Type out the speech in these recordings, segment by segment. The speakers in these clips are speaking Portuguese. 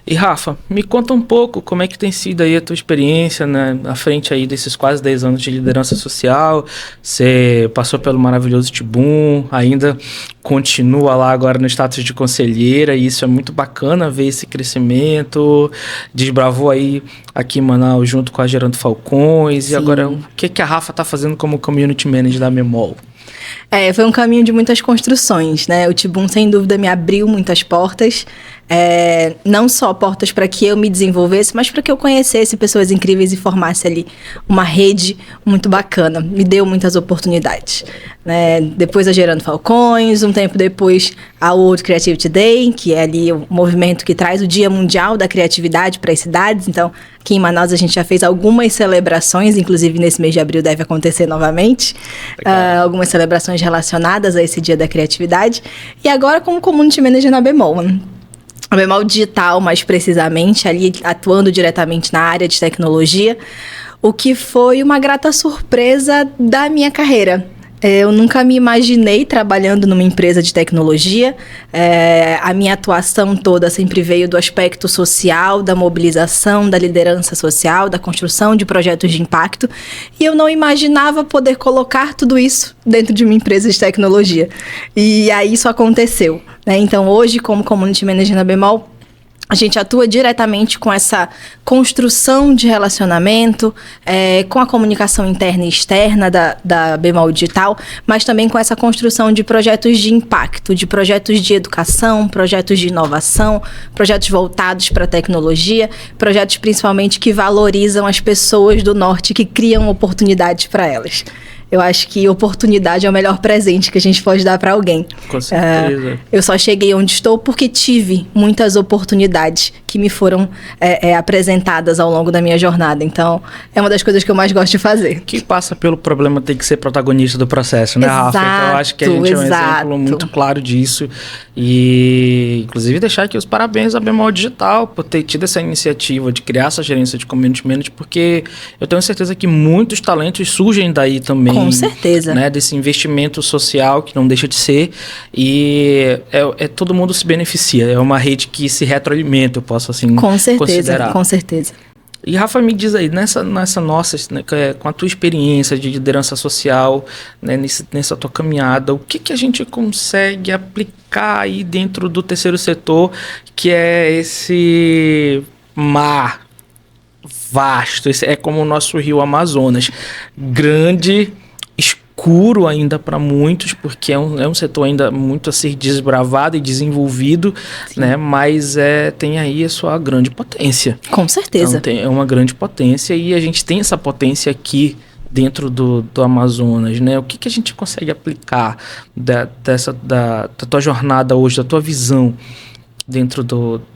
E Rafa, me conta um pouco como é que tem sido aí a tua experiência, né, à frente aí desses quase 10 anos de liderança social. Você passou pelo maravilhoso Tibum, ainda continua lá agora no status de conselheira, e isso é muito bacana ver esse crescimento. Desbravou aí aqui em Manaus junto com a Gerando Falcões. Sim. E agora, o que a Rafa está fazendo como Community Manager da Bemol? Foi um caminho de muitas construções, né? O Tibum, sem dúvida, me abriu muitas portas. Não só portas para que eu me desenvolvesse, mas para que eu conhecesse pessoas incríveis e formasse ali uma rede muito bacana. Me deu muitas oportunidades. Depois a Gerando Falcões, um tempo depois a World Creativity Day, que é ali o movimento que traz o Dia Mundial da Criatividade para as cidades. Então, aqui em Manaus a gente já fez algumas celebrações, inclusive nesse mês de abril deve acontecer novamente. Algumas celebrações relacionadas a esse Dia da Criatividade. E agora como Community Manager na Bemol. A Bemol Digital, mais precisamente, ali atuando diretamente na área de tecnologia, o que foi uma grata surpresa da minha carreira. Eu nunca me imaginei trabalhando numa empresa de tecnologia. A minha atuação toda sempre veio do aspecto social, da mobilização, da liderança social, da construção de projetos de impacto. E eu não imaginava poder colocar tudo isso dentro de uma empresa de tecnologia. E aí isso aconteceu. Então, hoje, como Community Manager na Bemol, a gente atua diretamente com essa construção de relacionamento, com a comunicação interna e externa da Bemol Digital, mas também com essa construção de projetos de impacto, de projetos de educação, projetos de inovação, projetos voltados para a tecnologia, projetos principalmente que valorizam as pessoas do Norte, que criam oportunidades para elas. Eu acho que oportunidade é o melhor presente que a gente pode dar para alguém. Com certeza. Eu só cheguei onde estou porque tive muitas oportunidades que me foram apresentadas ao longo da minha jornada. Então, é uma das coisas que eu mais gosto de fazer. Quem passa pelo problema tem que ser protagonista do processo, né, Rafa? Então, eu acho que a gente é um exemplo muito claro disso. E, inclusive, deixar aqui os parabéns à Bemol Digital por ter tido essa iniciativa de criar essa gerência de Community Manager, porque eu tenho certeza que muitos talentos surgem daí também. Com certeza. Né, desse investimento social que não deixa de ser, e todo mundo se beneficia. É uma rede que se retroalimenta, eu posso assim considerar. Com certeza. E Rafa, me diz aí, nessa nossa, né, com a tua experiência de liderança social, né, nessa tua caminhada, o que a gente consegue aplicar aí dentro do terceiro setor, que é esse mar vasto, é como o nosso rio Amazonas, grande, escuro ainda para muitos, porque é um setor ainda muito a ser desbravado e desenvolvido, né? Mas tem aí a sua grande potência. Com certeza. Então, é uma grande potência, e a gente tem essa potência aqui dentro do Amazonas, né? O que a gente consegue aplicar da tua jornada hoje, da tua visão dentro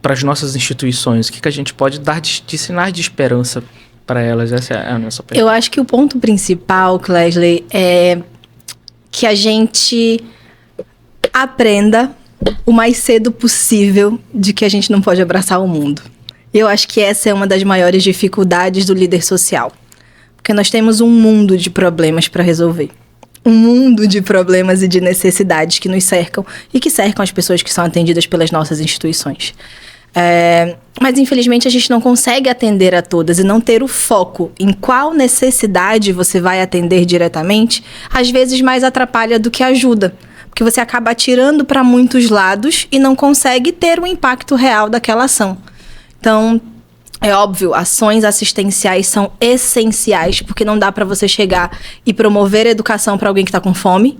para as nossas instituições? O que a gente pode dar de sinais de esperança para elas? Essa é a nossa pergunta. Eu acho que o ponto principal, Clesley, é que a gente aprenda o mais cedo possível de que a gente não pode abraçar o mundo. Eu acho que essa é uma das maiores dificuldades do líder social. Porque nós temos um mundo de problemas para resolver. Um mundo de problemas e de necessidades que nos cercam e que cercam as pessoas que são atendidas pelas nossas instituições. Mas, infelizmente, a gente não consegue atender a todas, e não ter o foco em qual necessidade você vai atender diretamente, às vezes mais atrapalha do que ajuda. Porque você acaba atirando para muitos lados e não consegue ter o impacto real daquela ação. Então, é óbvio, ações assistenciais são essenciais, porque não dá para você chegar e promover educação para alguém que está com fome.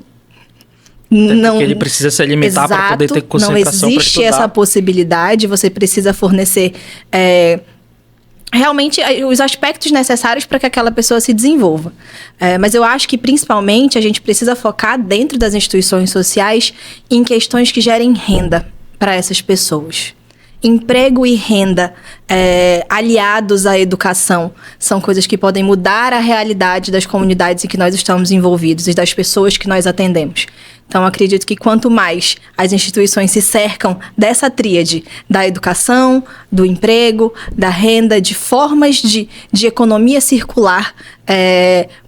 Porque ele precisa se alimentar para poder ter concentração para estudar. Não existe essa possibilidade, você precisa fornecer realmente os aspectos necessários para que aquela pessoa se desenvolva. Mas eu acho que, principalmente, a gente precisa focar dentro das instituições sociais em questões que gerem renda para essas pessoas. Emprego e renda aliados à educação são coisas que podem mudar a realidade das comunidades em que nós estamos envolvidos e das pessoas que nós atendemos. Então, acredito que quanto mais as instituições se cercam dessa tríade da educação, do emprego, da renda, de formas de economia circular,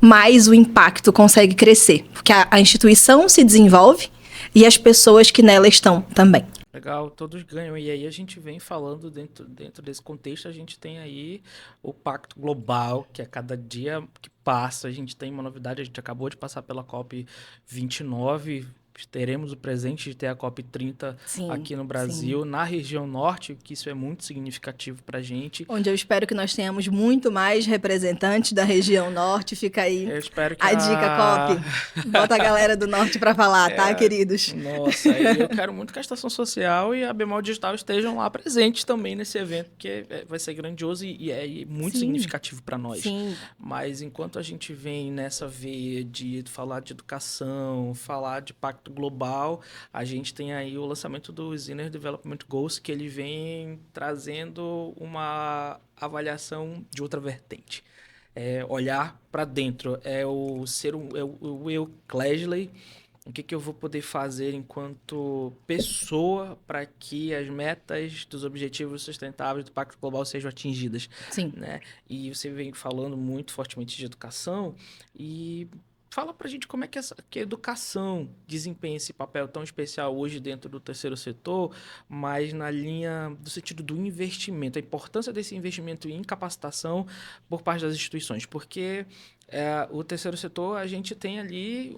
mais o impacto consegue crescer. Porque a instituição se desenvolve e as pessoas que nela estão também. Legal, todos ganham. E aí a gente vem falando dentro desse contexto, a gente tem aí o Pacto Global, que a cada dia que passa, a gente tem uma novidade, a gente acabou de passar pela COP29, teremos o presente de ter a COP30 Sim, aqui no sim. Brasil, na região norte, que isso é muito significativo para a gente. Onde eu espero que nós tenhamos muito mais representantes da região norte. Fica aí Eu espero que a dica, COP. Bota a galera do norte para falar, tá, queridos? Nossa, e eu quero muito que a Estação Social e a Bemol Digital estejam lá presentes também nesse evento, porque vai ser grandioso e é muito Sim, significativo para nós. sim. Mas enquanto a gente vem nessa veia de falar de educação, falar de pacto global, a gente tem aí o lançamento do Zinner Development Goals, que ele vem trazendo uma avaliação de outra vertente. Olhar para dentro, o eu, Clesley, o que eu vou poder fazer enquanto pessoa para que as metas dos objetivos sustentáveis do Pacto Global sejam atingidas, Sim. né? E você vem falando muito fortemente de educação e fala pra gente como é que a educação desempenha esse papel tão especial hoje dentro do terceiro setor, mas na linha do sentido do investimento, a importância desse investimento em capacitação por parte das instituições, porque o terceiro setor, a gente tem ali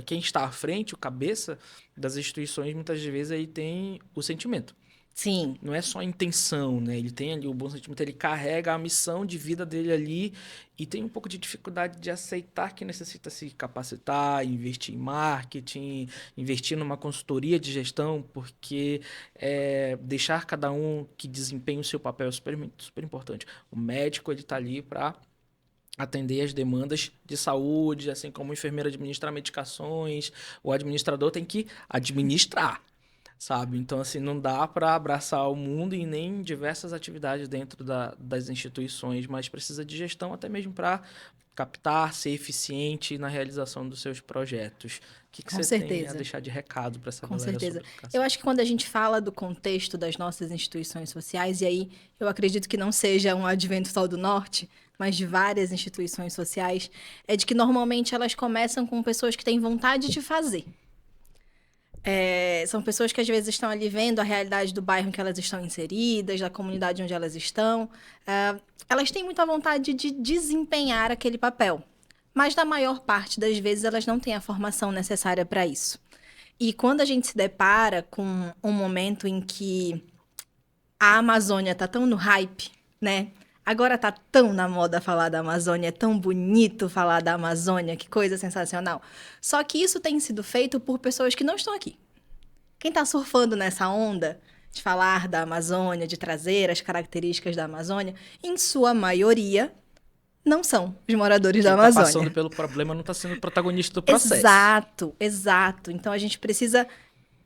quem está à frente, o cabeça das instituições, muitas vezes aí tem o sentimento. Sim. Não é só a intenção, né? Ele tem ali o bom sentimento, ele carrega a missão de vida dele ali e tem um pouco de dificuldade de aceitar que necessita se capacitar, investir em marketing, investir numa consultoria de gestão, porque deixar cada um que desempenhe o seu papel é super, super importante. O médico, ele está ali para atender as demandas de saúde, assim como o enfermeiro administrar medicações, o administrador tem que administrar, sabe? Então, assim, não dá para abraçar o mundo e nem diversas atividades dentro das instituições, mas precisa de gestão até mesmo para captar, ser eficiente na realização dos seus projetos. O que Com você tem a certeza. deixar de recado para essa Com galera certeza. sobre educação? Eu acho que quando a gente fala do contexto das nossas instituições sociais, e aí eu acredito que não seja um advento só do Norte, mas de várias instituições sociais, é de que normalmente elas começam com pessoas que têm vontade de fazer. São pessoas que às vezes estão ali vendo a realidade do bairro em que elas estão inseridas, da comunidade onde elas estão. Elas têm muita vontade de desempenhar aquele papel, mas na maior parte das vezes elas não têm a formação necessária para isso. E quando a gente se depara com um momento em que a Amazônia está tão no hype, né? Agora tá tão na moda falar da Amazônia, é tão bonito falar da Amazônia, que coisa sensacional. Só que isso tem sido feito por pessoas que não estão aqui. Quem tá surfando nessa onda de falar da Amazônia, de trazer as características da Amazônia, em sua maioria, não são os moradores da Quem tá Amazônia. passando pelo problema não está sendo protagonista do processo. Exato, exato. Então a gente precisa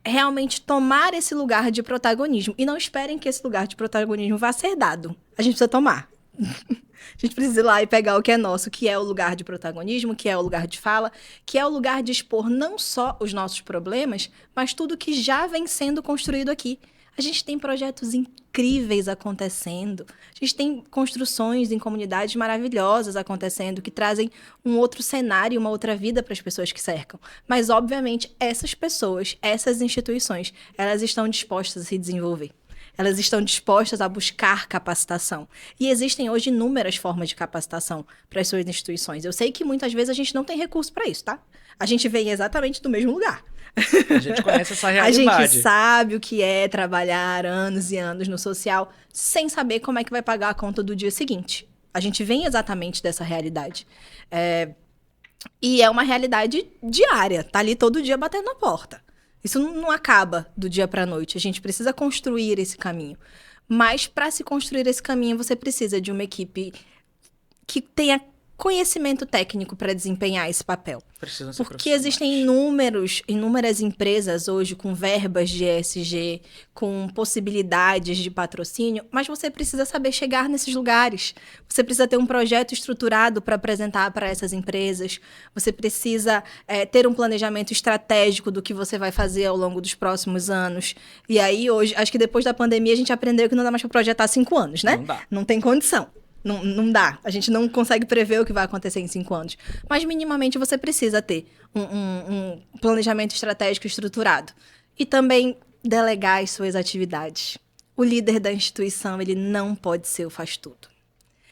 realmente tomar esse lugar de protagonismo. E não esperem que esse lugar de protagonismo vá ser dado. A gente precisa tomar. A gente precisa ir lá e pegar o que é nosso, que é o lugar de protagonismo, que é o lugar de fala, que é o lugar de expor não só os nossos problemas, mas tudo que já vem sendo construído aqui. A gente tem projetos incríveis acontecendo. A gente tem construções em comunidades maravilhosas acontecendo que trazem um outro cenário, uma outra vida para as pessoas que cercam. Mas, obviamente, essas pessoas, essas instituições, elas estão dispostas a se desenvolver. Elas estão dispostas a buscar capacitação. E existem hoje inúmeras formas de capacitação para as suas instituições. Eu sei que muitas vezes a gente não tem recurso para isso, tá? A gente vem exatamente do mesmo lugar. A gente conhece essa realidade. A gente sabe o que é trabalhar anos e anos no social sem saber como é que vai pagar a conta do dia seguinte. A gente vem exatamente dessa realidade. E é uma realidade diária, tá ali todo dia batendo na porta. Isso não acaba do dia para a noite. A gente precisa construir esse caminho. Mas para se construir esse caminho, você precisa de uma equipe que tenha conhecimento técnico para desempenhar esse papel. Porque existem inúmeras empresas hoje com verbas de ESG, com possibilidades de patrocínio, mas você precisa saber chegar nesses lugares. Você precisa ter um projeto estruturado para apresentar para essas empresas. Você precisa ter um planejamento estratégico do que você vai fazer ao longo dos próximos anos. E aí, hoje, acho que depois da pandemia, a gente aprendeu que não dá mais para projetar 5 anos, né? Não dá. Não tem condição. Não dá. A gente não consegue prever o que vai acontecer em 5 anos. Mas, minimamente, você precisa ter um planejamento estratégico estruturado. E também delegar as suas atividades. O líder da instituição, ele não pode ser o faz-tudo.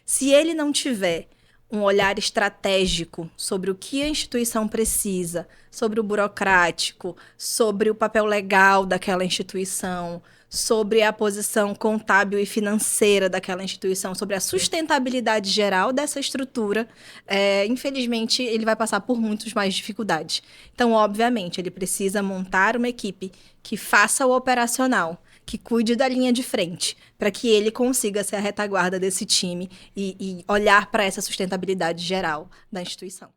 Se ele não tiver um olhar estratégico sobre o que a instituição precisa, sobre o burocrático, sobre o papel legal daquela instituição, sobre a posição contábil e financeira daquela instituição, sobre a sustentabilidade geral dessa estrutura, infelizmente, ele vai passar por muitas mais dificuldades. Então, obviamente, ele precisa montar uma equipe que faça o operacional, que cuide da linha de frente, para que ele consiga ser a retaguarda desse time e olhar para essa sustentabilidade geral da instituição.